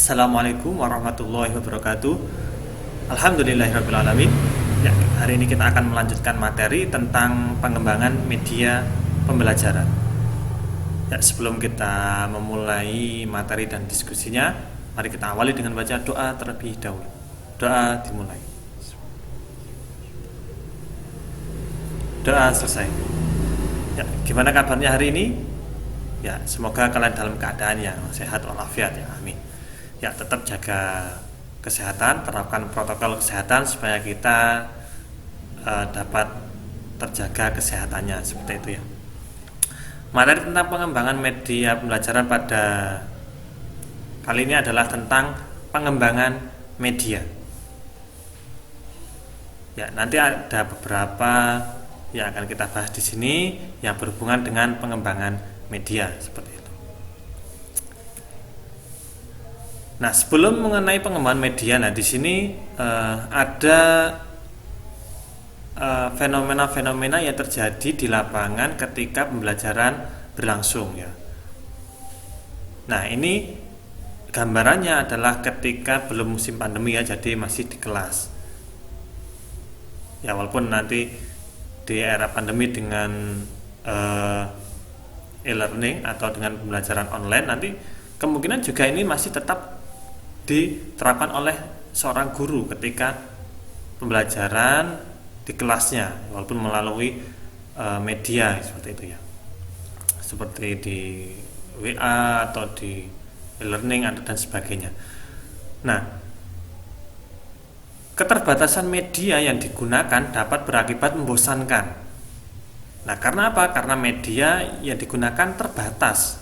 Assalamualaikum warahmatullahi wabarakatuh. Alhamdulillahirrabbilalamin. Ya, hari ini kita akan melanjutkan materi tentang pengembangan media pembelajaran. Ya, sebelum kita memulai materi dan diskusinya, mari kita awali dengan baca doa terlebih dahulu. Doa dimulai. Doa selesai. Ya, gimana kabarnya hari ini? Ya, semoga kalian dalam keadaan yang sehat walafiat ya. Amin. Ya, tetap jaga kesehatan, terapkan protokol kesehatan supaya kita dapat terjaga kesehatannya, seperti itu ya. Materi tentang pengembangan media pembelajaran pada kali ini adalah tentang pengembangan media. Ya, nanti ada beberapa yang akan kita bahas di sini yang berhubungan dengan pengembangan media seperti itu. Nah, sebelum mengenai pengembangan media, nah di sini ada fenomena-fenomena yang terjadi di lapangan ketika pembelajaran berlangsung ya. Nah, ini gambarannya adalah ketika belum musim pandemi ya, jadi masih di kelas. Ya, walaupun nanti di era pandemi dengan e-learning atau dengan pembelajaran online, nanti kemungkinan juga ini masih tetap diterapkan oleh seorang guru ketika pembelajaran di kelasnya, walaupun melalui media seperti itu ya, seperti di WA atau di e-learning dan sebagainya. Nah, keterbatasan media yang digunakan dapat berakibat membosankan. Nah, karena apa? Karena media yang digunakan terbatas.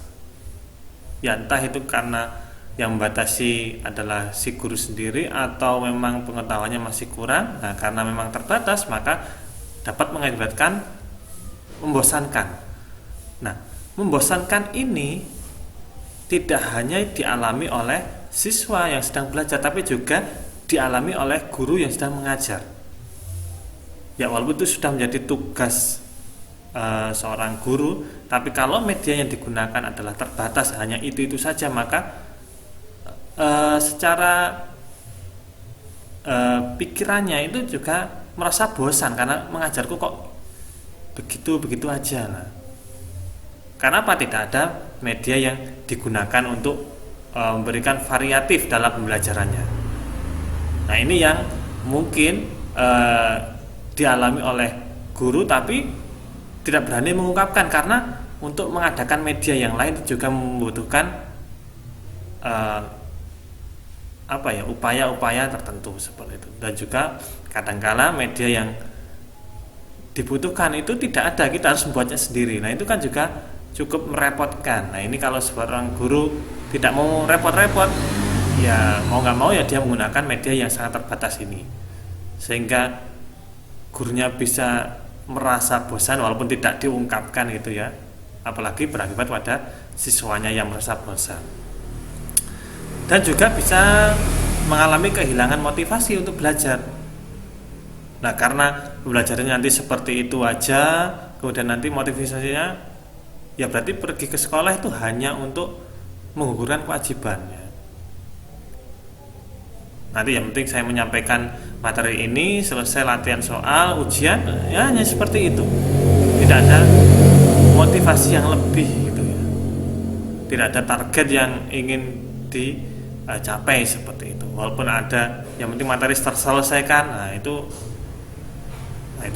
Ya, entah itu karena yang membatasi adalah si guru sendiri atau memang pengetahuannya masih kurang. Nah, karena memang terbatas, maka dapat mengakibatkan membosankan. Nah, membosankan ini tidak hanya dialami oleh siswa yang sedang belajar, tapi juga dialami oleh guru yang sedang mengajar. Ya, walaupun itu sudah menjadi tugas seorang guru, tapi kalau media yang digunakan adalah terbatas, hanya itu saja, maka secara pikirannya itu juga merasa bosan karena mengajarku kok begitu aja. Nah, karena apa? Tidak ada media yang digunakan untuk memberikan variatif dalam pembelajarannya. Nah, ini yang mungkin dialami oleh guru tapi tidak berani mengungkapkan, karena untuk mengadakan media yang lain juga membutuhkan upaya-upaya tertentu seperti itu, dan juga kadangkala media yang dibutuhkan itu tidak ada, kita harus membuatnya sendiri. Nah, itu kan juga cukup merepotkan. Nah, ini kalau seorang guru tidak mau repot-repot, ya mau nggak mau ya dia menggunakan media yang sangat terbatas ini, sehingga gurunya bisa merasa bosan walaupun tidak diungkapkan gitu ya, apalagi berakibat pada siswanya yang merasa bosan. Dan juga bisa mengalami kehilangan motivasi untuk belajar. Nah, karena belajarnya nanti seperti itu aja, kemudian nanti motivasinya ya berarti pergi ke sekolah itu hanya untuk menggugurkan kewajibannya. Nanti yang penting saya menyampaikan materi ini, selesai latihan soal, ujian, ya hanya seperti itu. Tidak ada motivasi yang lebih gitu ya. Tidak ada target yang ingin dicapai seperti itu. Walaupun ada, yang penting materi terselesaikan, nah itu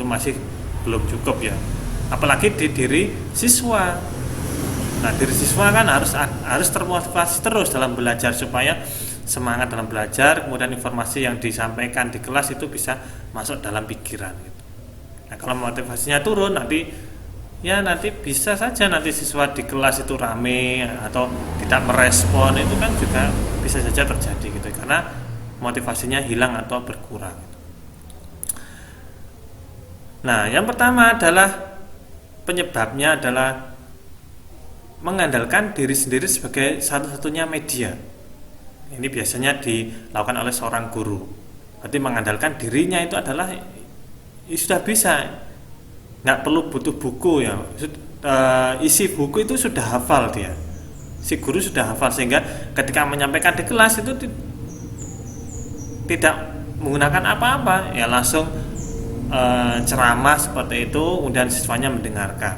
masih belum cukup ya. Apalagi di diri siswa. Nah, diri siswa kan harus termotivasi terus dalam belajar supaya semangat dalam belajar, kemudian informasi yang disampaikan di kelas itu bisa masuk dalam pikiran gitu. Nah, kalau motivasinya turun, nanti bisa saja nanti siswa di kelas itu rame atau tidak merespon, itu kan juga bisa saja terjadi gitu, karena motivasinya hilang atau berkurang. Nah, yang pertama adalah penyebabnya adalah mengandalkan diri sendiri sebagai satu-satunya media. Ini biasanya dilakukan oleh seorang guru. Berarti mengandalkan dirinya itu adalah sudah bisa, nggak perlu butuh buku ya. Isi buku itu sudah hafal dia. Si guru sudah hafal sehingga ketika menyampaikan di kelas itu tidak menggunakan apa-apa, ya langsung ceramah seperti itu, kemudian siswanya mendengarkan.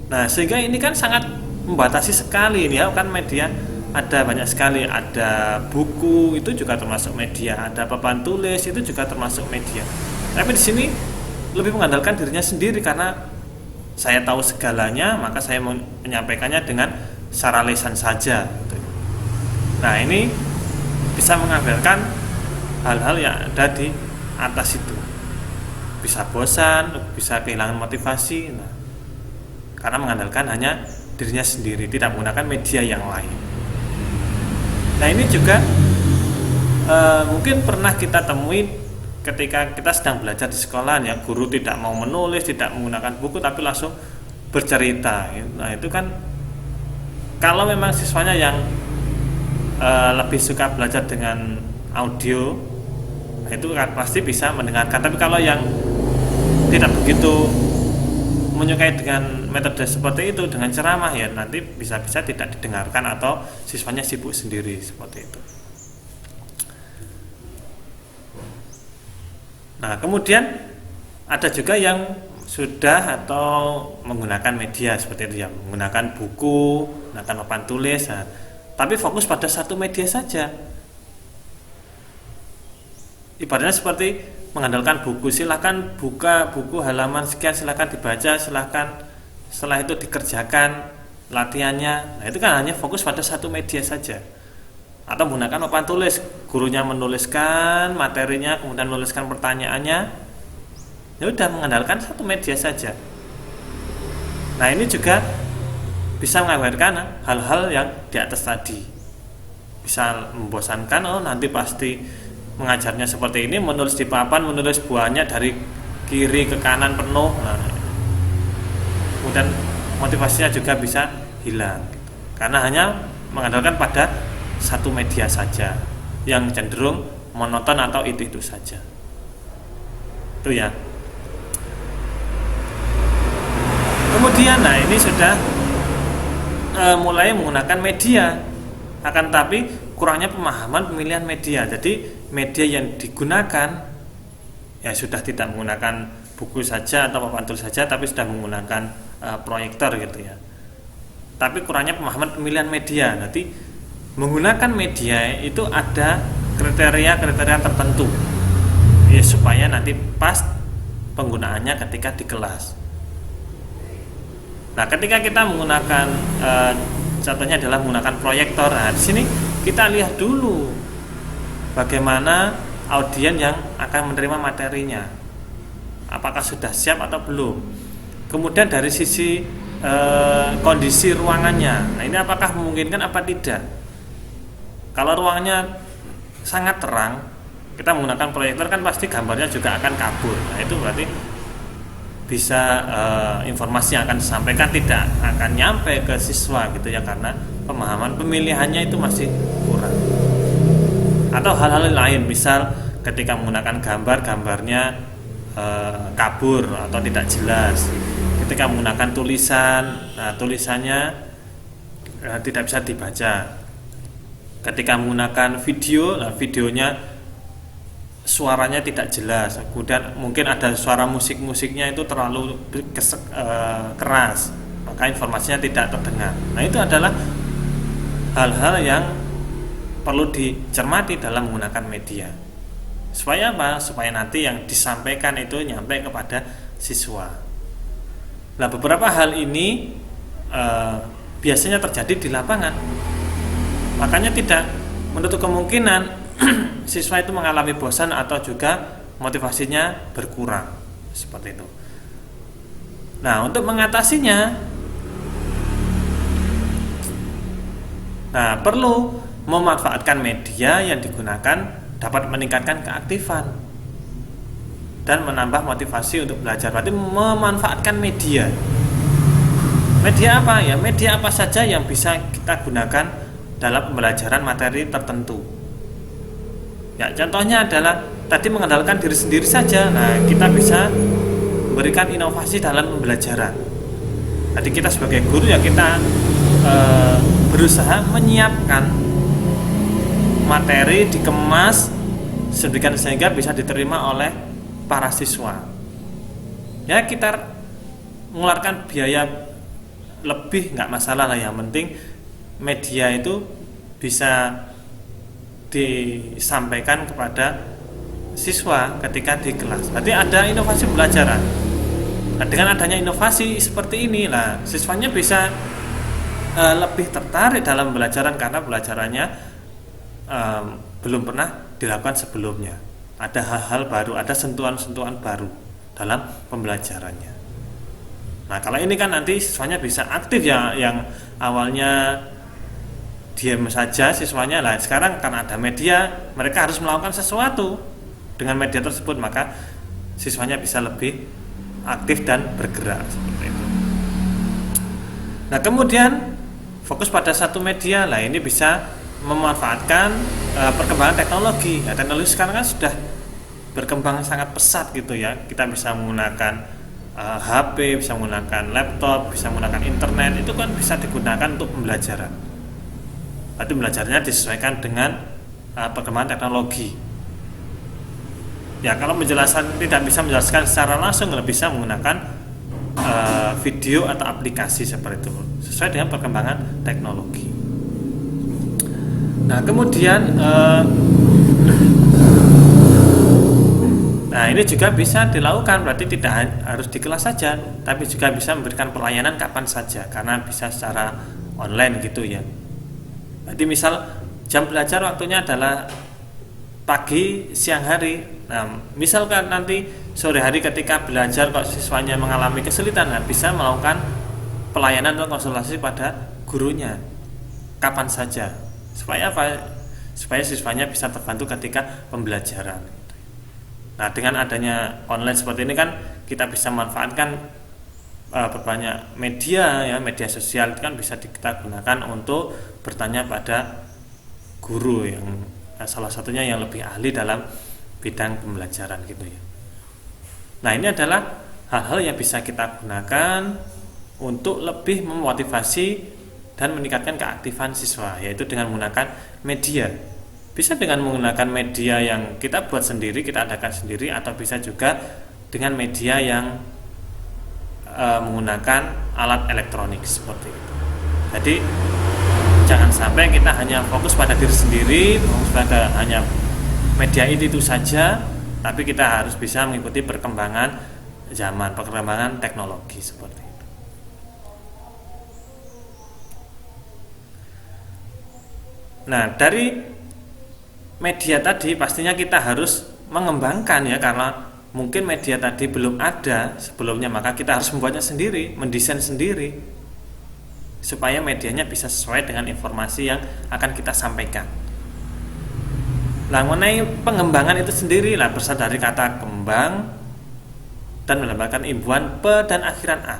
Nah, sehingga ini kan sangat membatasi sekali ini ya, kan media ada banyak sekali, ada buku itu juga termasuk media, ada papan tulis itu juga termasuk media. Tapi di sini lebih mengandalkan dirinya sendiri karena saya tahu segalanya, maka saya menyampaikannya dengan secara lisan saja. Nah, ini bisa mengabaikan hal-hal yang ada di atas itu. Bisa bosan, bisa kehilangan motivasi. Nah, karena mengandalkan hanya dirinya sendiri, tidak menggunakan media yang lain. Nah, ini juga mungkin pernah kita temui ketika kita sedang belajar di sekolah ya, guru tidak mau menulis, tidak menggunakan buku tapi langsung bercerita. Nah, itu kan kalau memang siswanya yang lebih suka belajar dengan audio, nah itu kan pasti bisa mendengarkan. Tapi kalau yang tidak begitu menyukai dengan metode seperti itu, dengan ceramah, ya nanti bisa-bisa tidak didengarkan atau siswanya sibuk sendiri seperti itu. Nah, kemudian ada juga yang sudah atau menggunakan media seperti itu ya, menggunakan buku, menggunakan papan tulis, nah, tapi fokus pada satu media saja. Ibaratnya seperti mengandalkan buku, silakan buka buku halaman sekian, silakan dibaca, silakan setelah itu dikerjakan latihannya. Nah, itu kan hanya fokus pada satu media saja. Atau menggunakan papan tulis, gurunya menuliskan materinya, kemudian menuliskan pertanyaannya, ya udah mengandalkan satu media saja. Nah, ini juga bisa mengabaikan hal-hal yang di atas tadi. Bisa membosankan, oh nanti pasti mengajarnya seperti ini, menulis di papan, menulis buahnya dari kiri ke kanan penuh. Nah, kemudian motivasinya juga bisa hilang karena hanya mengandalkan pada satu media saja yang cenderung monoton atau itu saja. Itu ya. Kemudian nah ini sudah mulai menggunakan media, akan tapi kurangnya pemahaman pemilihan media. Jadi media yang digunakan ya sudah tidak menggunakan buku saja atau papan tulis saja, tapi sudah menggunakan proyektor gitu ya. Tapi kurangnya pemahaman pemilihan media. Nanti menggunakan media itu ada kriteria-kriteria tertentu ya, supaya nanti pas penggunaannya ketika di kelas. Nah, ketika kita menggunakan contohnya adalah menggunakan proyektor. Nah, di sini kita lihat dulu bagaimana audien yang akan menerima materinya, apakah sudah siap atau belum. Kemudian dari sisi kondisi ruangannya, nah ini apakah memungkinkan apa tidak. Kalau ruangnya sangat terang, kita menggunakan proyektor kan pasti gambarnya juga akan kabur. Nah, itu berarti bisa informasi yang akan disampaikan tidak akan nyampe ke siswa gitu ya, karena pemahaman pemilihannya itu masih kurang. Atau hal-hal lain, misal ketika menggunakan gambarnya kabur atau tidak jelas. Ketika menggunakan tulisan, nah tulisannya tidak bisa dibaca. Ketika menggunakan video, nah videonya suaranya tidak jelas. Kemudian mungkin ada suara musiknya itu terlalu keras, maka informasinya tidak terdengar. Nah, itu adalah hal-hal yang perlu dicermati dalam menggunakan media. Supaya apa? Supaya nanti yang disampaikan itu nyampe kepada siswa. Nah, beberapa hal ini biasanya terjadi di lapangan. Makanya tidak menutup kemungkinan siswa itu mengalami bosan atau juga motivasinya berkurang seperti itu. Nah, untuk mengatasinya, nah perlu memanfaatkan media yang digunakan dapat meningkatkan keaktifan dan menambah motivasi untuk belajar. Berarti memanfaatkan media. Media apa ya? Media apa saja yang bisa kita gunakan dalam pembelajaran materi tertentu. Ya, contohnya adalah tadi mengandalkan diri sendiri saja. Nah, kita bisa memberikan inovasi dalam pembelajaran. Jadi kita sebagai guru ya kita berusaha menyiapkan materi, dikemas sedemikian sehingga bisa diterima oleh para siswa. Ya, kita mengeluarkan biaya lebih nggak masalah lah, yang penting media itu bisa disampaikan kepada siswa ketika di kelas. Berarti ada inovasi pembelajaran. Nah, dengan adanya inovasi seperti ini lah, siswanya bisa lebih tertarik dalam pembelajaran karena pembelajarannya belum pernah dilakukan sebelumnya. Ada hal-hal baru, ada sentuhan-sentuhan baru dalam pembelajarannya. Nah, kalau ini kan nanti siswanya bisa aktif ya, yang awalnya diam saja siswanya lah, sekarang karena ada media, mereka harus melakukan sesuatu dengan media tersebut, maka siswanya bisa lebih aktif dan bergerak seperti itu. Nah, kemudian fokus pada satu media lah, ini bisa memanfaatkan perkembangan teknologi. Nah, teknologi sekarang kan sudah berkembang sangat pesat gitu ya. Kita bisa menggunakan HP, bisa menggunakan laptop, bisa menggunakan internet, itu kan bisa digunakan untuk pembelajaran. Berarti belajarnya disesuaikan dengan perkembangan teknologi. Ya, kalau menjelaskan tidak bisa menjelaskan secara langsung, bisa menggunakan video atau aplikasi seperti itu, sesuai dengan perkembangan teknologi. Nah, kemudian nah ini juga bisa dilakukan, berarti tidak harus di kelas saja, tapi juga bisa memberikan pelayanan kapan saja karena bisa secara online gitu ya. Berarti misal jam belajar waktunya adalah pagi, siang hari. Nah, misalkan nanti sore hari ketika belajar kok siswanya mengalami kesulitan, nah bisa melakukan pelayanan atau konsultasi pada gurunya kapan saja. Supaya apa? Supaya siswanya bisa terbantu ketika pembelajaran. Nah, dengan adanya online seperti ini kan kita bisa manfaatkan berbanyak media ya, media sosial itu kan bisa kita gunakan untuk bertanya pada guru yang salah satunya yang lebih ahli dalam bidang pembelajaran gitu ya. Nah, ini adalah hal-hal yang bisa kita gunakan untuk lebih memotivasi dan meningkatkan keaktifan siswa, yaitu dengan menggunakan media. Bisa dengan menggunakan media yang kita buat sendiri, kita adakan sendiri, atau bisa juga dengan media yang menggunakan alat elektronik seperti itu. Jadi jangan sampai kita hanya fokus pada diri sendiri, fokus pada hanya media itu saja, tapi kita harus bisa mengikuti perkembangan zaman, perkembangan teknologi seperti itu. Nah, dari media tadi pastinya kita harus mengembangkan ya, karena mungkin media tadi belum ada sebelumnya, maka kita harus membuatnya sendiri, mendesain sendiri supaya medianya bisa sesuai dengan informasi yang akan kita sampaikan. Nah, mengenai pengembangan itu sendiri lah berasal dari kata kembang dan melambangkan imbuhan P dan akhiran A.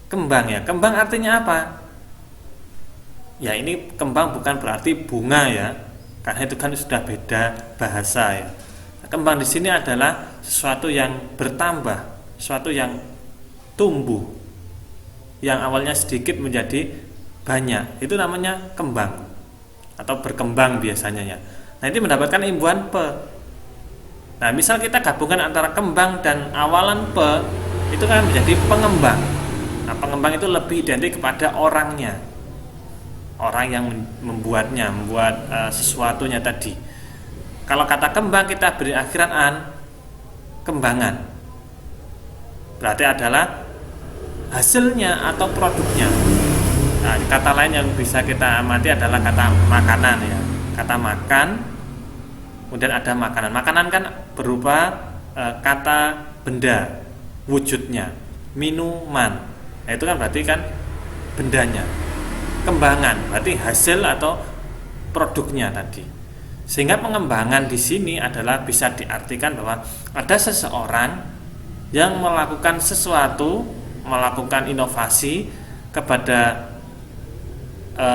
Kembang ya, kembang artinya apa? Ya, ini kembang bukan berarti bunga ya, karena itu kan sudah beda bahasa ya. Kembang di sini adalah sesuatu yang bertambah, sesuatu yang tumbuh, yang awalnya sedikit menjadi banyak, itu namanya kembang atau berkembang biasanya ya. Nah, ini mendapatkan imbuhan P. Nah, misal kita gabungkan antara kembang dan awalan P, itu kan menjadi pengembang. Nah, pengembang itu lebih identik kepada orangnya, orang yang membuatnya, membuat sesuatunya tadi. Kalau kata kembang kita beri akhiran an, kembangan, berarti adalah hasilnya atau produknya. Nah, kata lain yang bisa kita amati adalah kata makanan ya. Kata makan, kemudian ada makanan. Makanan kan berupa kata benda, wujudnya. Minuman, nah itu kan berarti kan bendanya. Kembangan berarti hasil atau produknya tadi. Sehingga pengembangan di sini adalah bisa diartikan bahwa ada seseorang yang melakukan sesuatu, melakukan inovasi kepada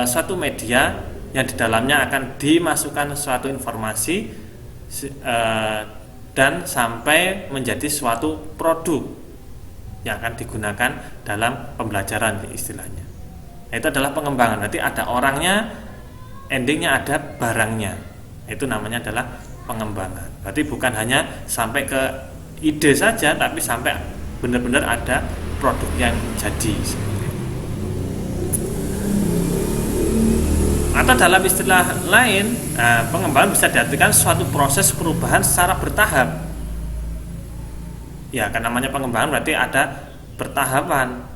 suatu media yang di dalamnya akan dimasukkan suatu informasi dan sampai menjadi suatu produk yang akan digunakan dalam pembelajaran istilahnya. Itu adalah pengembangan. Berarti ada orangnya, endingnya ada barangnya. Itu namanya adalah pengembangan. Berarti bukan hanya sampai ke ide saja, tapi sampai benar-benar ada produk yang jadi. Atau dalam istilah lain, pengembangan bisa diartikan suatu proses perubahan secara bertahap. Ya, kan namanya pengembangan berarti ada bertahapan.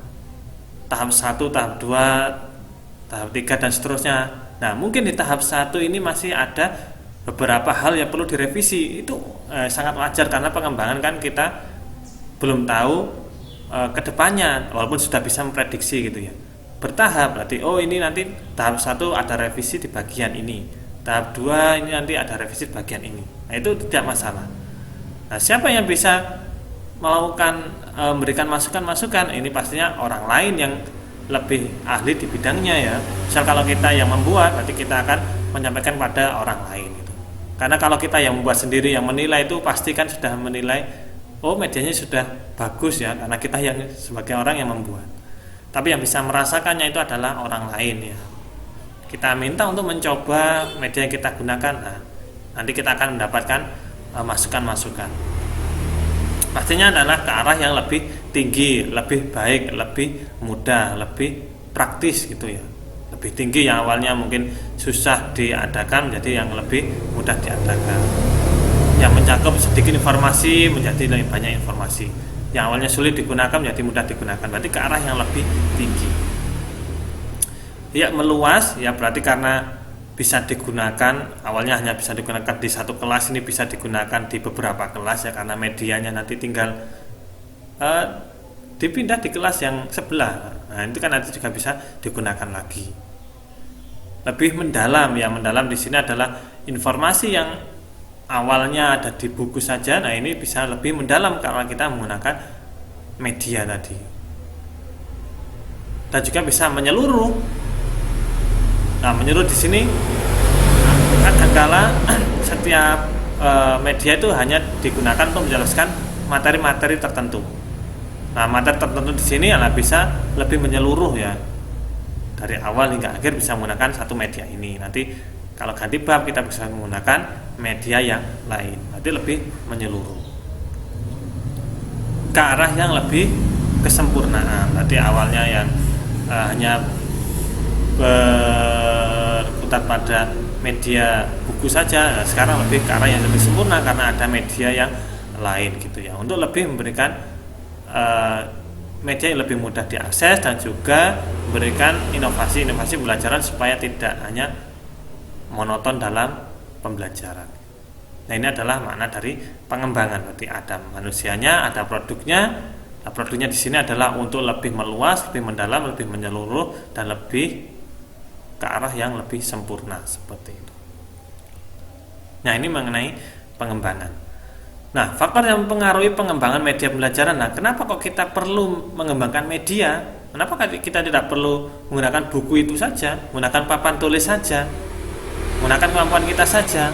Tahap 1, tahap 2, tahap 3 dan seterusnya. Nah, mungkin di tahap 1 ini masih ada beberapa hal yang perlu direvisi. Itu sangat wajar karena pengembangan kan kita belum tahu kedepannya, walaupun sudah bisa memprediksi gitu ya. Bertahap berarti ini nanti tahap 1 ada revisi di bagian ini. Tahap 2 ini nanti ada revisi di bagian ini. Nah, itu tidak masalah. Nah, siapa yang bisa melakukan memberikan masukan-masukan? Ini pastinya orang lain yang lebih ahli di bidangnya ya. Misal kalau kita yang membuat, berarti kita akan menyampaikan pada orang lain gitu. Karena kalau kita yang membuat sendiri, yang menilai itu pasti kan sudah menilai, medianya sudah bagus ya, karena kita yang sebagai orang yang membuat. Tapi yang bisa merasakannya itu adalah orang lain ya. Kita minta untuk mencoba media yang kita gunakan. Nah, nanti kita akan mendapatkan masukan-masukan. Pastinya adalah ke arah yang lebih tinggi, lebih baik, lebih mudah, lebih praktis gitu ya. Lebih tinggi yang awalnya mungkin susah diadakan menjadi yang lebih mudah diadakan. Yang mencakup sedikit informasi menjadi lebih banyak informasi. Yang awalnya sulit digunakan menjadi mudah digunakan. Berarti ke arah yang lebih tinggi. Ya, meluas ya berarti karena bisa digunakan, awalnya hanya bisa digunakan di satu kelas, ini bisa digunakan di beberapa kelas ya, karena medianya nanti tinggal dipindah di kelas yang sebelah. Nah, itu kan nanti juga bisa digunakan lagi. Lebih mendalam ya, mendalam di sini adalah informasi yang awalnya ada di buku saja. Nah, ini bisa lebih mendalam karena kita menggunakan media tadi. Dan juga bisa menyeluruh. Nah, menyeluruh di sini kadangkala setiap media itu hanya digunakan untuk menjelaskan materi-materi tertentu. Nah, materi tertentu di sini adalah bisa lebih menyeluruh ya. Dari awal hingga akhir bisa menggunakan satu media ini. Nanti kalau ganti bab kita bisa menggunakan media yang lain. Nanti lebih menyeluruh. Ke arah yang lebih kesempurnaan. Berarti awalnya yang hanya berkutat pada media buku saja, sekarang lebih ke arah yang lebih sempurna karena ada media yang lain gitu ya, untuk lebih memberikan media yang lebih mudah diakses dan juga memberikan inovasi-inovasi pembelajaran supaya tidak hanya monoton dalam pembelajaran. Nah, ini adalah makna dari pengembangan. Berarti ada manusianya, ada produknya. Nah, produknya di sini adalah untuk lebih meluas, lebih mendalam, lebih menyeluruh dan lebih ke arah yang lebih sempurna seperti itu. Nah, ini mengenai pengembangan. Nah, faktor yang mempengaruhi pengembangan media pembelajaran. Nah, kenapa kok kita perlu mengembangkan media? Kenapa kita tidak perlu menggunakan buku itu saja, menggunakan papan tulis saja, menggunakan kemampuan kita saja?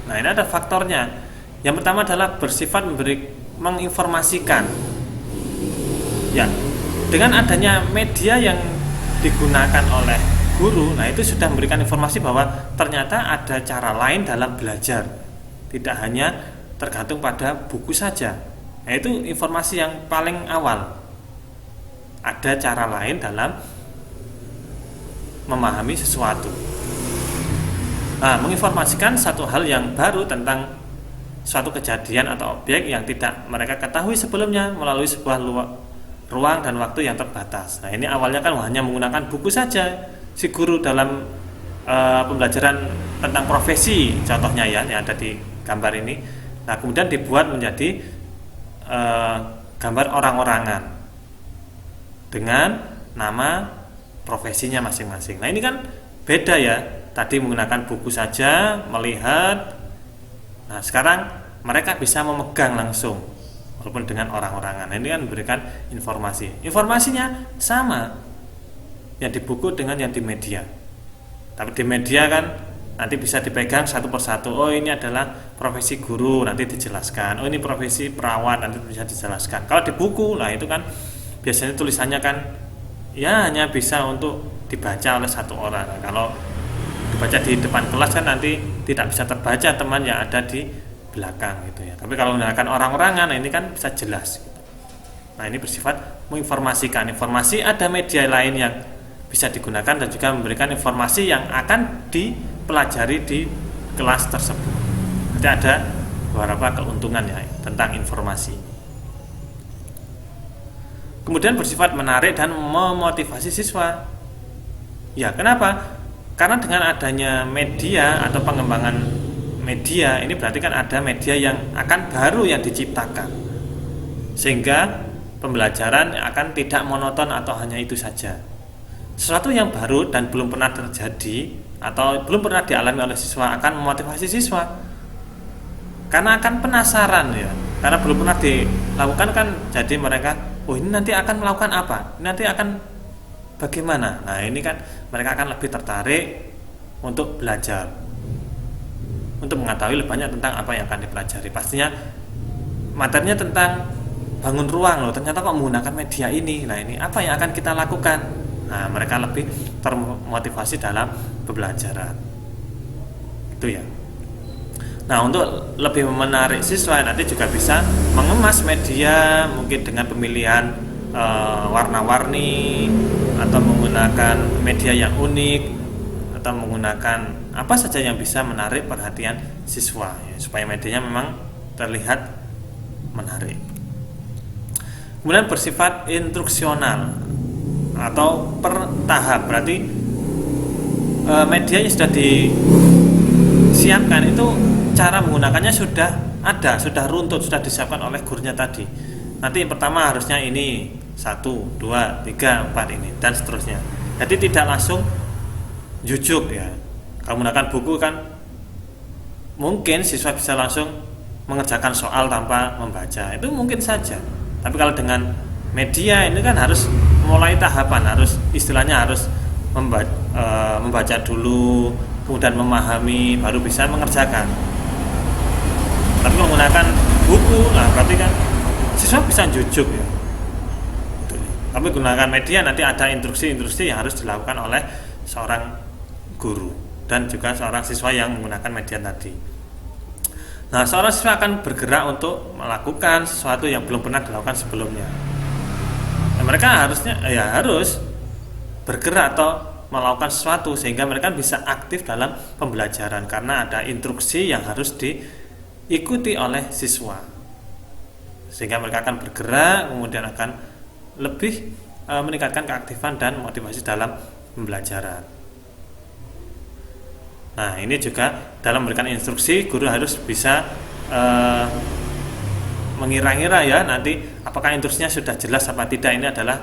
Nah, ini ada faktornya. Yang pertama adalah bersifat menginformasikan. Ya, dengan adanya media yang digunakan oleh guru, nah itu sudah memberikan informasi bahwa ternyata ada cara lain dalam belajar, tidak hanya tergantung pada buku saja. Nah, itu informasi yang paling awal. Ada cara lain dalam memahami sesuatu. Nah, menginformasikan satu hal yang baru tentang suatu kejadian atau objek yang tidak mereka ketahui sebelumnya melalui sebuah ruang dan waktu yang terbatas. Nah, ini awalnya kan hanya menggunakan buku saja. Si guru dalam pembelajaran tentang profesi contohnya ya, yang ada di gambar ini. Nah, kemudian dibuat menjadi gambar orang-orangan dengan nama profesinya masing-masing. Nah, ini kan beda ya. Tadi menggunakan buku saja, melihat. Nah, sekarang mereka bisa memegang langsung walaupun dengan orang-orangan. Nah, ini kan memberikan informasi. Informasinya sama yang di buku dengan yang di media. Tapi di media kan nanti bisa dipegang satu persatu. Oh, ini adalah profesi guru, nanti dijelaskan. Oh, ini profesi perawat, nanti bisa dijelaskan. Kalau di buku, nah itu kan biasanya tulisannya kan ya hanya bisa untuk dibaca oleh satu orang. Kalau dibaca di depan kelas kan nanti tidak bisa terbaca teman yang ada di belakang gitu ya. Tapi kalau menggunakan orang-orangan, nah ini kan bisa jelas gitu. Nah ini bersifat menginformasikan. Informasi ada media lain yang bisa digunakan dan juga memberikan informasi yang akan dipelajari di kelas tersebut. Jadi ada beberapa keuntungan ya tentang informasi. Kemudian bersifat menarik dan memotivasi siswa. Ya, kenapa? Karena dengan adanya media atau pengembangan media, ini berarti kan ada media yang akan baru yang diciptakan. Sehingga pembelajaran akan tidak monoton atau hanya itu saja. Sesuatu yang baru dan belum pernah terjadi atau belum pernah dialami oleh siswa akan memotivasi siswa. Karena akan penasaran ya. Karena belum pernah dilakukan kan, jadi mereka, oh ini nanti akan melakukan apa? Nanti akan bagaimana? Nah ini kan mereka akan lebih tertarik untuk belajar, untuk mengetahui lebih banyak tentang apa yang akan dipelajari. Pastinya materinya tentang bangun ruang loh, ternyata kok menggunakan media ini. Nah ini apa yang akan kita lakukan? Nah mereka lebih termotivasi dalam pembelajaran. Itu ya. Nah untuk lebih menarik siswa nanti juga bisa mengemas media mungkin dengan pemilihan warna-warni atau menggunakan media yang unik atau menggunakan apa saja yang bisa menarik perhatian siswa ya, supaya medianya memang terlihat menarik. Kemudian bersifat instruksional atau per tahap, berarti media yang sudah disiapkan itu cara menggunakannya sudah ada, sudah runtut, sudah disiapkan oleh gurunya tadi. Nanti yang pertama harusnya ini 1, 2, 3, 4 ini dan seterusnya. Jadi tidak langsung jujuk ya. Kalau menggunakan buku kan mungkin siswa bisa langsung mengerjakan soal tanpa membaca, itu mungkin saja. Tapi kalau dengan media ini kan harus mulai tahapan, harus istilahnya harus membaca dulu, kemudian memahami, baru bisa mengerjakan. Tapi kalau menggunakan buku, nah berarti kan siswa bisa jujuk ya. Tapi gunakan media nanti ada instruksi-instruksi yang harus dilakukan oleh seorang guru dan juga seorang siswa yang menggunakan media tadi. Nah, seorang siswa akan bergerak untuk melakukan sesuatu yang belum pernah dilakukan sebelumnya. Nah, mereka harus bergerak atau melakukan sesuatu sehingga mereka bisa aktif dalam pembelajaran karena ada instruksi yang harus diikuti oleh siswa. Sehingga mereka akan bergerak, kemudian akan lebih meningkatkan keaktifan dan motivasi dalam pembelajaran. Nah, ini juga dalam memberikan instruksi, guru harus bisa mengira-ngira ya nanti apakah instruksinya sudah jelas apa tidak. Ini adalah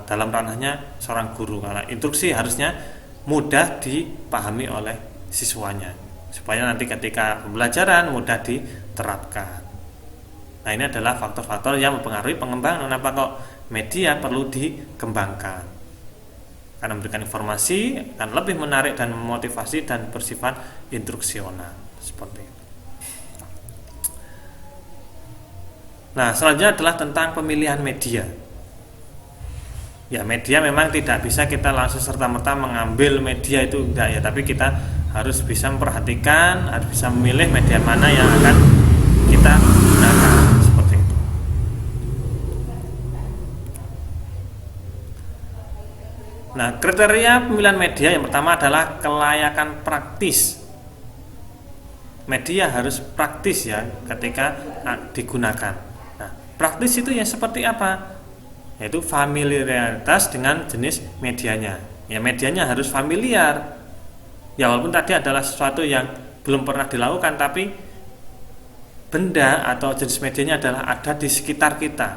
dalam ranahnya seorang guru. Karena instruksi harusnya mudah dipahami oleh siswanya supaya nanti ketika pembelajaran mudah diterapkan. Nah, ini adalah faktor-faktor yang mempengaruhi pengembangan. Kenapa kok media perlu dikembangkan? Karena memberikan informasi akan lebih menarik dan memotivasi dan bersifat instruksional seperti itu. Nah, selanjutnya adalah tentang pemilihan media. Ya, media memang tidak bisa kita langsung serta-merta mengambil media itu enggak ya, tapi kita harus bisa memperhatikan, harus bisa memilih media mana yang akan kita gunakan seperti itu. Nah, kriteria pemilihan media yang pertama adalah kelayakan praktis. Media harus praktis ya ketika digunakan. Nah, praktis itu yang seperti apa? Yaitu familiaritas dengan jenis medianya. Ya, medianya harus familiar. Ya, walaupun tadi adalah sesuatu yang belum pernah dilakukan, tapi benda atau jenis medianya adalah ada di sekitar kita,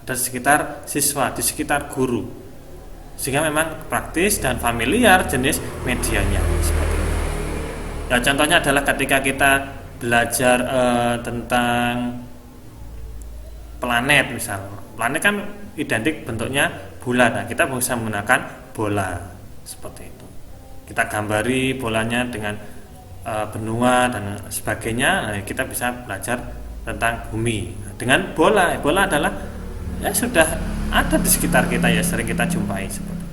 ada di sekitar siswa, di sekitar guru, sehingga memang praktis dan familiar jenis medianya seperti itu. Ya, contohnya adalah ketika kita belajar tentang planet misalnya. Planet kan identik bentuknya bulat, nah, kita bisa menggunakan bola seperti itu. Kita gambari bolanya dengan benua dan sebagainya. Nah, kita bisa belajar tentang bumi dengan bola. Bola adalah ya sudah ada di sekitar kita ya, sering kita jumpai seperti.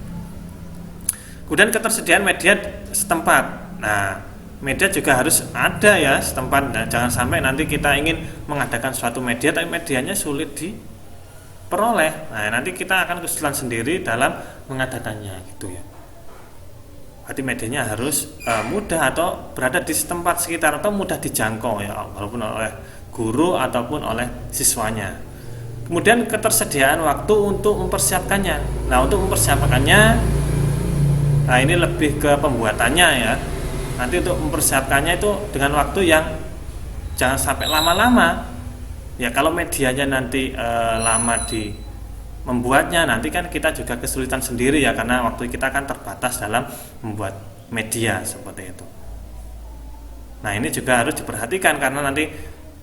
Kemudian ketersediaan media setempat. Nah, media juga harus ada ya setempat. Nah, jangan sampai nanti kita ingin mengadakan suatu media tapi medianya sulit diperoleh. Nah, nanti kita akan kesulitan sendiri dalam mengadakannya gitu ya. Berarti medianya harus mudah atau berada di setempat sekitar atau mudah dijangkau ya, walaupun oleh guru ataupun oleh siswanya. Kemudian ketersediaan waktu untuk mempersiapkannya. Nah, untuk mempersiapkannya, nah ini lebih ke pembuatannya ya. Nanti untuk mempersiapkannya itu dengan waktu yang jangan sampai lama-lama. Ya kalau medianya nanti lama di membuatnya, nanti kan kita juga kesulitan sendiri ya, karena waktu kita kan terbatas dalam membuat media seperti itu. Nah ini juga harus diperhatikan, karena nanti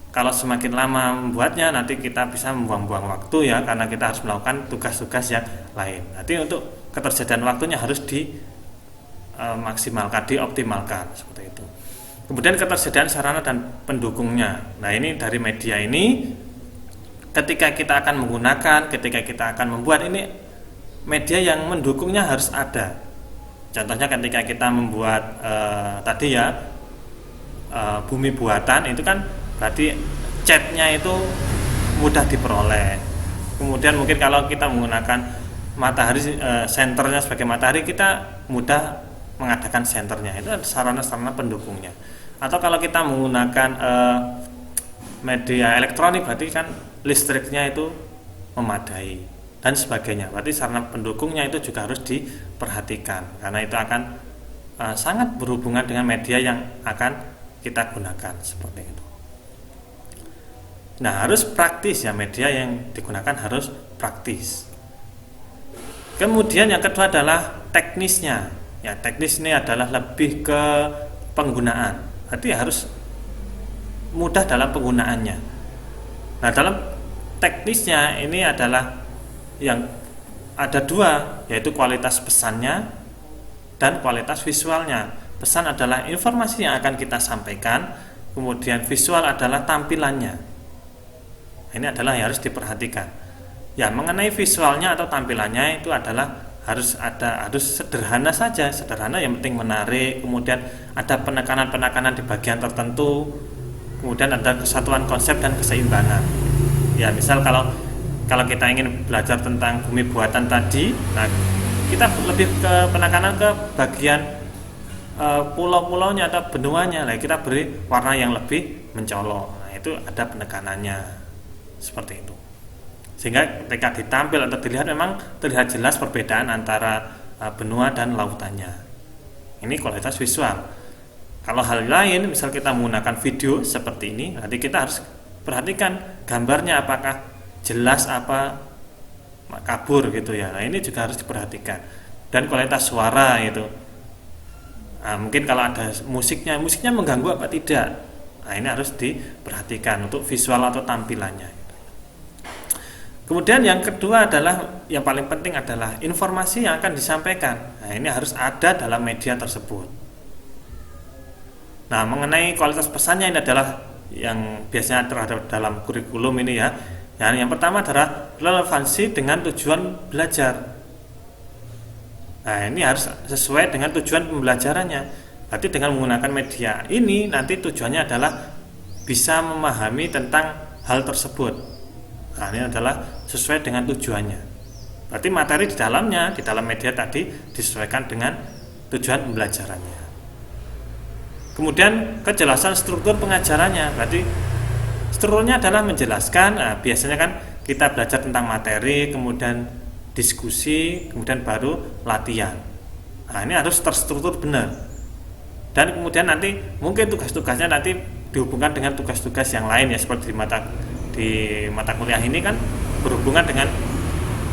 kalau semakin lama membuatnya, nanti kita bisa membuang-buang waktu ya, karena kita harus melakukan tugas-tugas yang lain. Nanti untuk ketersediaan waktunya harus dimaksimalkan, dioptimalkan seperti itu. Kemudian ketersediaan sarana dan pendukungnya. Nah ini dari media ini, ketika kita akan menggunakan, ketika kita akan membuat, ini media yang mendukungnya harus ada. Contohnya ketika kita membuat tadi ya bumi buatan, itu kan berarti catnya itu mudah diperoleh. Kemudian mungkin kalau kita menggunakan matahari, senternya sebagai matahari, kita mudah mengadakan senternya. Itu sarana-sarana pendukungnya. Atau kalau kita menggunakan media elektronik, berarti kan listriknya itu memadai dan sebagainya. Berarti sarana pendukungnya itu juga harus diperhatikan, karena itu akan sangat berhubungan dengan media yang akan kita gunakan seperti itu. Nah, harus praktis ya, media yang digunakan harus praktis. Kemudian yang kedua adalah teknisnya. Ya, teknis ini adalah lebih ke penggunaan. Berarti harus mudah dalam penggunaannya. Nah, dalam teknisnya ini adalah yang ada dua, yaitu kualitas pesannya dan kualitas visualnya. Pesan adalah informasi yang akan kita sampaikan, kemudian visual adalah tampilannya. Ini adalah yang harus diperhatikan. Ya, mengenai visualnya atau tampilannya itu adalah harus sederhana saja, sederhana yang penting menarik, kemudian ada penekanan-penekanan di bagian tertentu, kemudian ada kesatuan konsep dan keseimbangan. Ya, misal kalau kita ingin belajar tentang bumi buatan tadi, nah kita lebih ke penekanan ke bagian pulau-pulaunya atau benuanya. Nah, kita beri warna yang lebih mencolok. Nah, itu ada penekanannya seperti itu. Sehingga ketika ditampil atau dilihat memang terlihat jelas perbedaan antara benua dan lautannya. Ini kualitas visual. Kalau hal lain, misal kita menggunakan video seperti ini, nanti kita harus perhatikan gambarnya apakah jelas apa kabur gitu ya. Nah, ini juga harus diperhatikan. Dan kualitas suara itu. Nah, mungkin kalau ada musiknya mengganggu apa tidak. Nah, ini harus diperhatikan untuk visual atau tampilannya. Kemudian yang kedua adalah, yang paling penting adalah informasi yang akan disampaikan. Nah, ini harus ada dalam media tersebut. Nah, mengenai kualitas pesannya, ini adalah yang biasanya terhadap dalam kurikulum ini ya. Yang pertama adalah relevansi dengan tujuan belajar. Nah, ini harus sesuai dengan tujuan pembelajarannya. Berarti dengan menggunakan media ini, nanti tujuannya adalah bisa memahami tentang hal tersebut. Nah, ini adalah sesuai dengan tujuannya. Berarti materi di dalamnya, di dalam media tadi disesuaikan dengan tujuan pembelajarannya. Kemudian kejelasan struktur pengajarannya. Berarti strukturnya adalah menjelaskan. Nah, biasanya kan kita belajar tentang materi, kemudian diskusi, kemudian baru latihan. Nah, ini harus terstruktur benar. Dan kemudian nanti mungkin tugas-tugasnya nanti dihubungkan dengan tugas-tugas yang lain ya, seperti di mata kuliah ini kan berhubungan dengan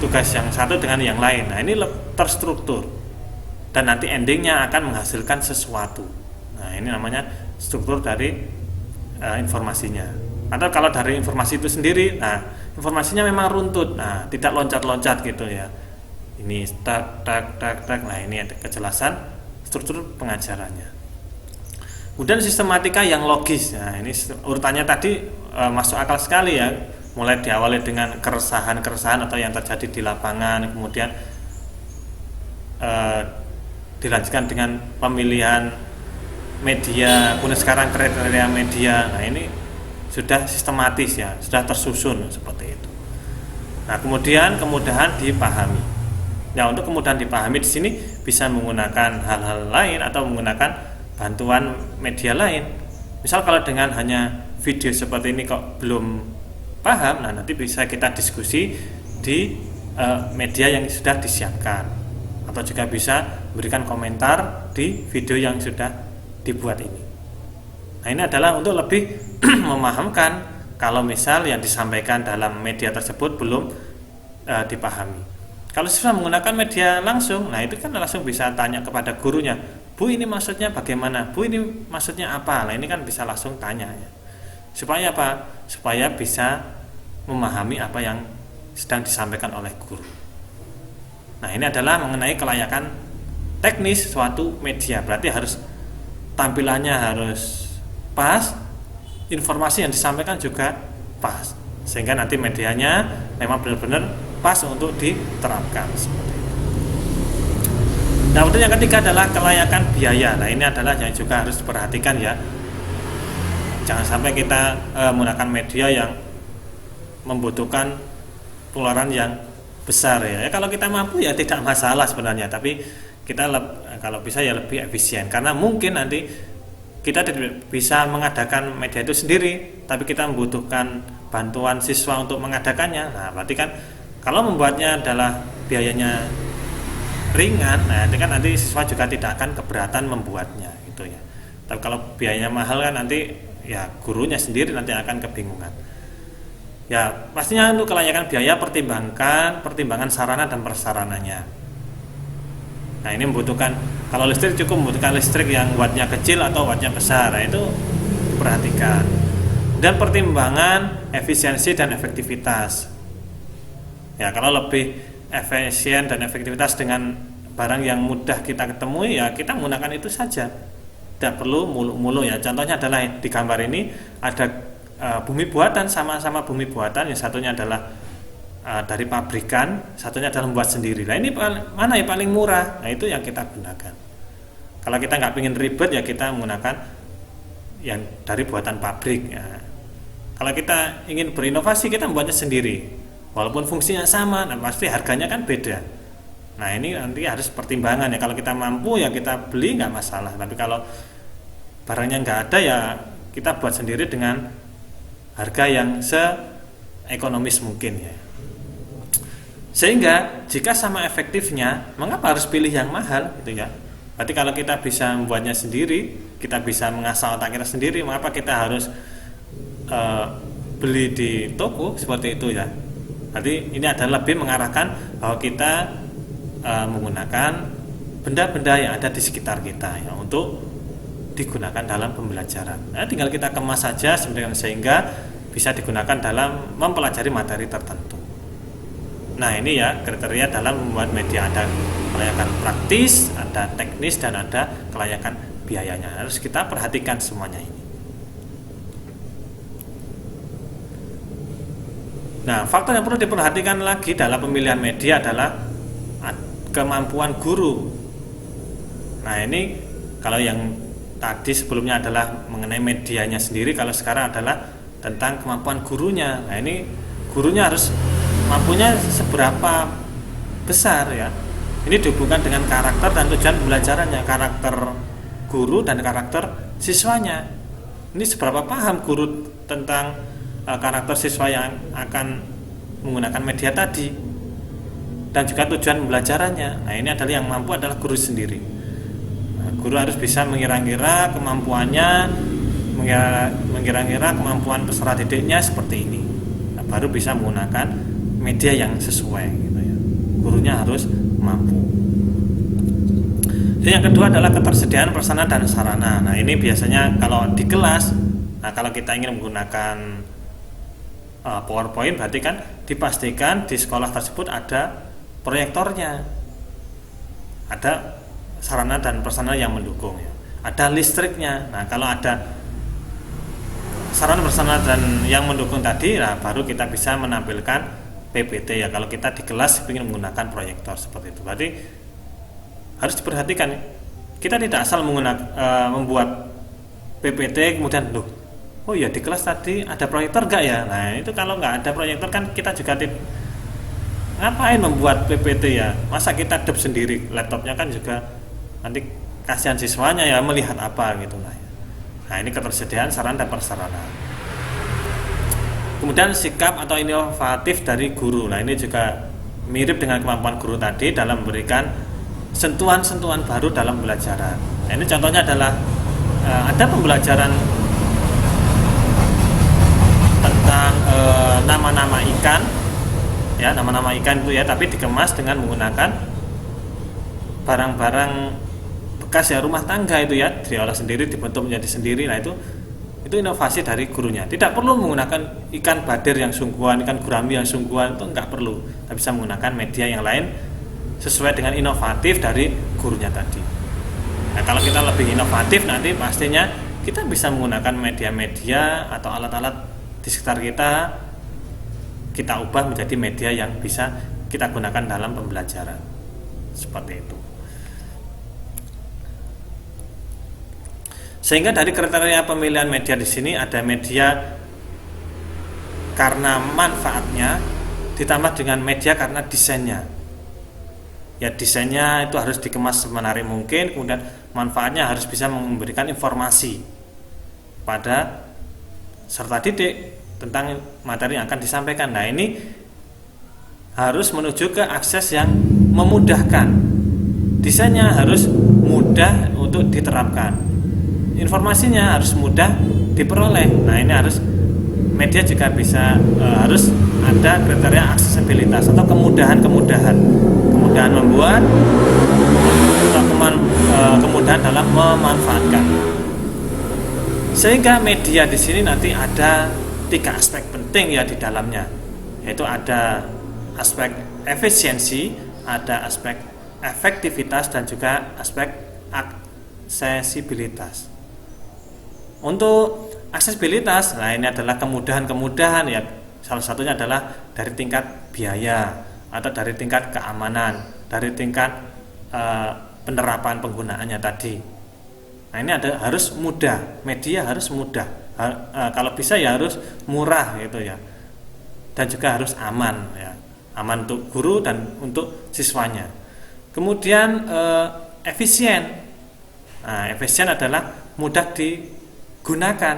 tugas yang satu dengan yang lain. Nah, ini terstruktur dan nanti endingnya akan menghasilkan sesuatu. Nah, ini namanya struktur dari informasinya. Atau kalau dari informasi itu sendiri, nah informasinya memang runtut, nah tidak loncat-loncat gitu ya. Ini tak. Nah, ini ada kejelasan struktur pengajarannya. Kemudian sistematika yang logis. Nah, ini urutannya tadi masuk akal sekali ya. mulai diawali dengan keresahan-keresahan atau yang terjadi di lapangan, kemudian dilanjutkan dengan pemilihan media, kemudian sekarang kriteria media. Nah, ini sudah sistematis ya, sudah tersusun seperti itu. Nah, kemudian kemudahan dipahami. Nah, untuk kemudahan dipahami di sini bisa menggunakan hal-hal lain atau menggunakan bantuan media lain. Misal kalau dengan hanya video seperti ini kok belum paham, nah nanti bisa kita diskusi di media yang sudah disiapkan, atau juga bisa berikan komentar di video yang sudah dibuat ini. Nah, ini adalah untuk lebih memahamkan kalau misal yang disampaikan dalam media tersebut belum dipahami. Kalau siswa menggunakan media langsung, nah itu kan langsung bisa tanya kepada gurunya, Bu, ini maksudnya bagaimana? Bu, ini maksudnya apa? Nah, ini kan bisa langsung tanya ya. Supaya apa? Supaya bisa memahami apa yang sedang disampaikan oleh guru. Nah, ini adalah mengenai kelayakan teknis suatu media. Berarti harus tampilannya harus pas, informasi yang disampaikan juga pas, sehingga nanti medianya memang benar-benar pas untuk diterapkan seperti itu. Nah, untuk yang ketiga adalah kelayakan biaya. Nah, ini adalah yang juga harus diperhatikan ya. Jangan sampai kita menggunakan media yang membutuhkan pengeluaran yang besar ya. Kalau kita mampu ya tidak masalah sebenarnya, tapi kita kalau bisa ya lebih efisien, karena mungkin nanti kita tidak bisa mengadakan media itu sendiri, tapi kita membutuhkan bantuan siswa untuk mengadakannya. Nah, berarti kan kalau membuatnya adalah biayanya ringan, nah itu kan nanti siswa juga tidak akan keberatan membuatnya gitu ya. Tapi kalau biayanya mahal kan nanti ya gurunya sendiri nanti akan kebingungan. Ya, pastinya untuk kelayakan biaya pertimbangan sarana dan prasarananya. Nah, ini membutuhkan, kalau listrik cukup membutuhkan listrik yang wattnya kecil atau wattnya besar. Nah, itu perhatikan. Dan pertimbangan efisiensi dan efektivitas. Ya, kalau lebih efisien dan efektivitas dengan barang yang mudah kita ketemui, ya kita menggunakan itu saja. Tidak perlu mulu-mulu ya. Contohnya adalah di gambar ini ada bumi buatan, sama-sama bumi buatan, yang satunya adalah dari pabrikan, satunya adalah membuat sendiri. Nah, ini mana yang paling murah? Nah, itu yang kita gunakan. Kalau kita nggak ingin ribet ya kita menggunakan yang dari buatan pabrik ya. Kalau kita ingin berinovasi, kita membuatnya sendiri, walaupun fungsinya sama, nah pasti harganya kan beda. Nah, ini nanti harus pertimbangan ya. Kalau kita mampu ya kita beli, nggak masalah. Tapi kalau barangnya nggak ada ya kita buat sendiri dengan harga yang seekonomis mungkin ya. Sehingga jika sama efektifnya, mengapa harus pilih yang mahal gitu ya? Berarti kalau kita bisa membuatnya sendiri, kita bisa mengasah otak kita sendiri, mengapa kita harus beli di toko seperti itu ya? Berarti ini adalah lebih mengarahkan bahwa kita menggunakan benda-benda yang ada di sekitar kita ya, untuk digunakan dalam pembelajaran. Nah, tinggal kita kemas saja sehingga bisa digunakan dalam mempelajari materi tertentu. Nah, ini ya kriteria dalam membuat media, ada kelayakan praktis, ada teknis, dan ada kelayakan biayanya. Harus kita perhatikan semuanya ini. Nah, faktor yang perlu diperhatikan lagi dalam pemilihan media adalah kemampuan guru. Nah, ini kalau yang tadi sebelumnya adalah mengenai medianya sendiri, kalau sekarang adalah tentang kemampuan gurunya. Nah, ini gurunya harus mampunya seberapa besar ya. Ini dihubungkan dengan karakter dan tujuan pembelajarannya, karakter guru dan karakter siswanya. Ini seberapa paham guru tentang karakter siswa yang akan menggunakan media tadi, dan juga tujuan pembelajarannya. Nah, ini adalah yang mampu adalah guru sendiri. Nah, guru harus bisa mengira-ngira kemampuannya, mengira-ngira kemampuan peserta didiknya seperti ini. Nah, baru bisa menggunakan media yang sesuai gitu ya. Gurunya harus mampu. Dan yang kedua adalah ketersediaan prasarana dan sarana. Nah, ini biasanya kalau di kelas, nah kalau kita ingin menggunakan PowerPoint, berarti kan dipastikan di sekolah tersebut ada proyektornya, ada sarana dan prasarana yang mendukung ya. Ada listriknya. Nah, kalau ada sarana prasarana dan yang mendukung tadi, nah baru kita bisa menampilkan PPT ya. Kalau kita di kelas ingin menggunakan proyektor seperti itu, berarti harus diperhatikan. Kita tidak asal membuat PPT kemudian oh ya di kelas tadi ada proyektor enggak ya. Nah itu kalau nggak ada proyektor kan kita juga ngapain membuat PPT ya. Masa kita dep sendiri, laptopnya kan juga nanti kasihan siswanya ya melihat apa gitu lah ya. Nah ini ketersediaan sarana dan prasarana. Kemudian sikap atau inovatif dari guru. Nah ini juga mirip dengan kemampuan guru tadi dalam memberikan sentuhan-sentuhan baru dalam pembelajaran. Nah ini contohnya adalah ada pembelajaran tentang nama-nama ikan, ya nama-nama ikan itu ya, tapi dikemas dengan menggunakan barang-barang bekas ya rumah tangga itu ya, diolah sendiri, dibentuk menjadi sendiri. Nah itu inovasi dari gurunya. Tidak perlu menggunakan ikan badir yang sungguhan, ikan gurami yang sungguhan, itu enggak perlu. Kita bisa menggunakan media yang lain sesuai dengan inovatif dari gurunya tadi. Nah kalau kita lebih inovatif nanti pastinya kita bisa menggunakan media-media atau alat-alat di sekitar kita ubah menjadi media yang bisa kita gunakan dalam pembelajaran. Seperti itu. Sehingga dari kriteria pemilihan media di sini ada media karena manfaatnya ditambah dengan media karena desainnya. Ya desainnya itu harus dikemas semenarik mungkin, kemudian manfaatnya harus bisa memberikan informasi pada peserta didik tentang materi yang akan disampaikan. Nah ini harus menuju ke akses yang memudahkan. Desainnya harus mudah untuk diterapkan. Informasinya harus mudah diperoleh. Nah ini harus media juga bisa harus ada kriteria aksesibilitas atau kemudahan membuat atau kemudahan dalam memanfaatkan. Sehingga media di sini nanti ada 3 aspek penting ya di dalamnya, yaitu ada aspek efisiensi, ada aspek efektivitas dan juga aspek aksesibilitas. Untuk aksesibilitas, nah ini adalah kemudahan ya. Salah satunya adalah dari tingkat biaya atau dari tingkat keamanan, dari tingkat penerapan penggunaannya tadi. Nah ini harus mudah, media harus mudah. Kalau bisa ya harus murah gitu ya. Dan juga harus aman ya. Aman untuk guru dan untuk siswanya. Kemudian efisien. Nah, efisien adalah mudah digunakan,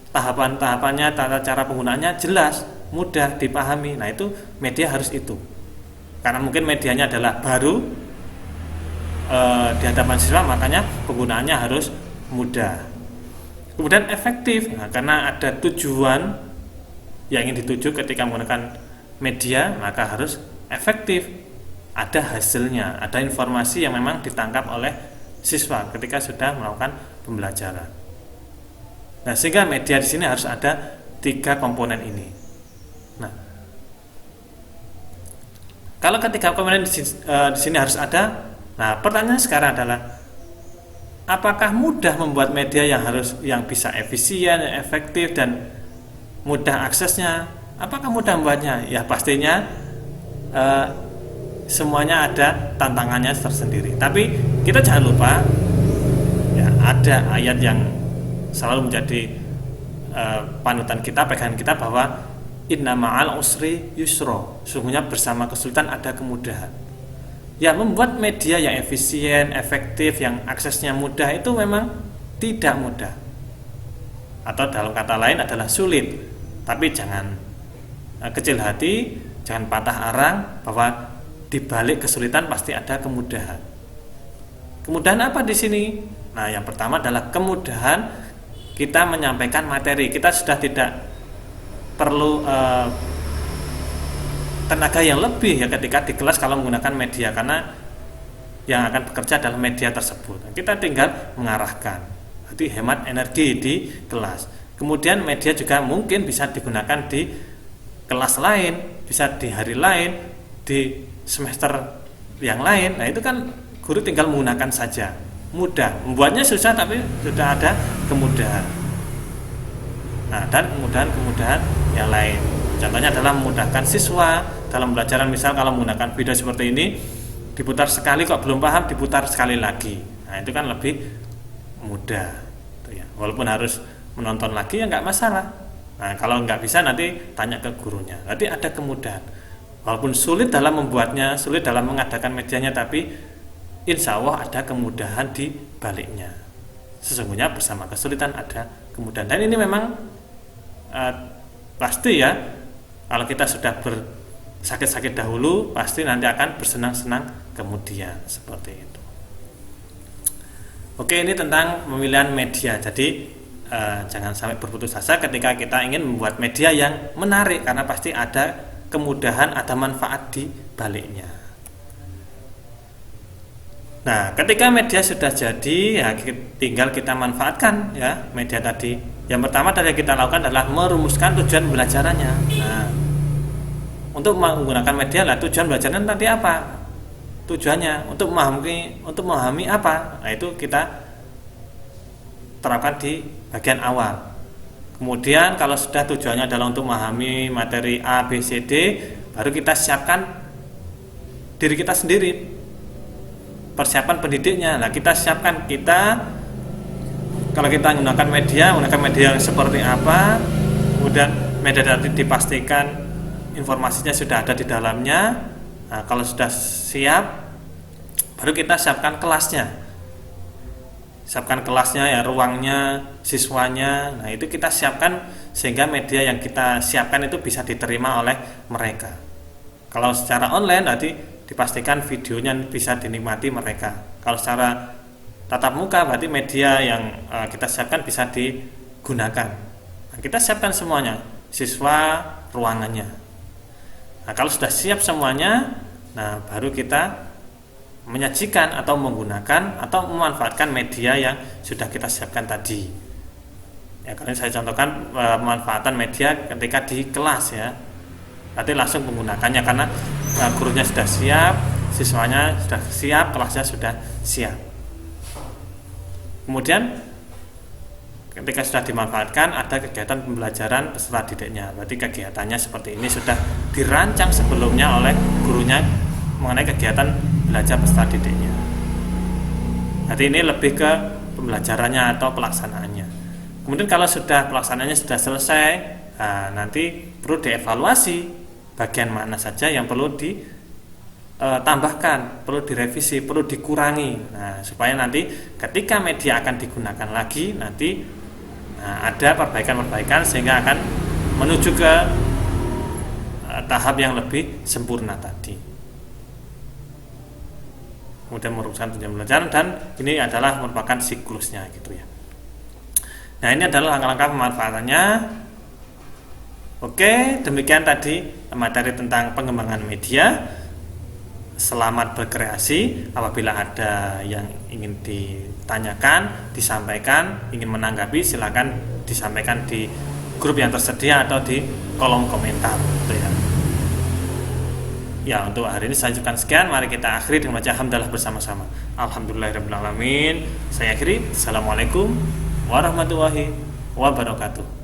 tahapan-tahapannya, tata cara penggunaannya jelas, mudah dipahami. Nah itu media harus itu, karena mungkin medianya adalah baru di hadapan siswa, makanya penggunaannya harus mudah. Kemudian efektif, nah, karena ada tujuan yang ingin dituju ketika menggunakan media, maka harus efektif, ada hasilnya, ada informasi yang memang ditangkap oleh siswa ketika sudah melakukan pembelajaran. Nah, sehingga media di sini harus ada 3 komponen ini. Nah, kalau ketiga komponen di sini harus ada, nah pertanyaan sekarang adalah apakah mudah membuat media yang bisa efisien, efektif dan mudah aksesnya? Apakah mudah membuatnya? Ya pastinya semuanya ada tantangannya tersendiri. Tapi kita jangan lupa ya ada ayat yang selalu menjadi panutan kita, pegangan kita, bahwa inna ma'al usri yusro, sesungguhnya bersama kesulitan ada kemudahan. Ya membuat media yang efisien, efektif, yang aksesnya mudah itu memang tidak mudah, atau dalam kata lain adalah sulit. Tapi jangan kecil hati, jangan patah arang, bahwa di balik kesulitan pasti ada kemudahan. Kemudahan apa di sini? Nah, yang pertama adalah kemudahan kita menyampaikan materi. Kita sudah tidak perlu tenaga yang lebih ya ketika di kelas kalau menggunakan media, karena yang akan bekerja adalah media tersebut. Kita tinggal mengarahkan, jadi hemat energi di kelas. Kemudian media juga mungkin bisa digunakan di kelas lain, bisa di hari lain, di semester yang lain. Nah itu kan guru tinggal menggunakan saja, mudah. Membuatnya susah tapi sudah ada kemudahan. Nah, dan kemudahan-kemudahan yang lain. Contohnya adalah memudahkan siswa dalam pembelajaran, misal kalau menggunakan video seperti ini, diputar sekali kok belum paham, diputar sekali lagi. Nah, itu kan lebih mudah. Gitu ya. Walaupun harus menonton lagi ya nggak masalah. Nah, kalau nggak bisa nanti tanya ke gurunya. Nanti ada kemudahan. Walaupun sulit dalam membuatnya, sulit dalam mengadakan medianya, tapi insya Allah ada kemudahan di baliknya. Sesungguhnya bersama kesulitan ada kemudahan. Dan ini memang pasti ya, kalau kita sudah bersakit-sakit dahulu, pasti nanti akan bersenang-senang kemudian, seperti itu. Oke, ini tentang pemilihan media. Jadi jangan sampai berputus asa ketika kita ingin membuat media yang menarik, karena pasti ada kemudahan, ada manfaat di baliknya. Nah, ketika media sudah jadi, ya tinggal kita manfaatkan ya media tadi. Yang pertama dari kita lakukan adalah merumuskan tujuan pembelajarannya. Nah, untuk menggunakan media lah, tujuan belajarnya nanti apa? Tujuannya untuk memahami apa? Nah, itu kita terapkan di bagian awal. Kemudian kalau sudah tujuannya adalah untuk memahami materi A, B, C, D, baru kita siapkan diri kita sendiri, persiapan pendidiknya. Nah, kita siapkan kalau kita menggunakan media yang seperti apa, kemudian media tadi dipastikan informasinya sudah ada di dalamnya. Nah, kalau sudah siap, baru kita siapkan kelasnya. Siapkan kelasnya ya, ruangnya, siswanya. Nah, itu kita siapkan sehingga media yang kita siapkan itu bisa diterima oleh mereka. Kalau secara online nanti dipastikan videonya bisa dinikmati mereka. Kalau secara tatap muka berarti media yang kita siapkan bisa digunakan. Nah, kita siapkan semuanya, siswa, ruangannya. Nah, kalau sudah siap semuanya, nah baru kita menyajikan atau menggunakan atau memanfaatkan media yang sudah kita siapkan tadi. Ya, kalau saya contohkan pemanfaatan media ketika di kelas ya. Nanti langsung menggunakannya karena gurunya sudah siap, siswanya sudah siap, kelasnya sudah siap. Kemudian ketika sudah dimanfaatkan, ada kegiatan pembelajaran peserta didiknya. Berarti kegiatannya seperti ini sudah dirancang sebelumnya oleh gurunya mengenai kegiatan belajar peserta didiknya. Nanti ini lebih ke pembelajarannya atau pelaksanaannya. Kemudian kalau sudah pelaksanaannya sudah selesai, nanti perlu dievaluasi bagian mana saja yang perlu ditambahkan, perlu direvisi, perlu dikurangi. Nah, supaya nanti ketika media akan digunakan lagi, nanti ada perbaikan-perbaikan sehingga akan menuju ke tahap yang lebih sempurna tadi. Kemudian merumuskan tujuan pembelajaran, dan ini adalah merupakan siklusnya gitu ya. Nah, ini adalah langkah-langkah pemanfaatannya. Oke, demikian tadi materi tentang pengembangan media. Selamat berkreasi. Apabila ada yang ingin ditanyakan, disampaikan, ingin menanggapi, silakan disampaikan di grup yang tersedia atau di kolom komentar gitu ya. Ya, untuk hari ini saya cukupkan sekian. Mari kita akhiri dengan baca hamdalah bersama-sama. Alhamdulillahirabbil alamin. Saya akhiri. Assalamualaikum warahmatullahi wabarakatuh.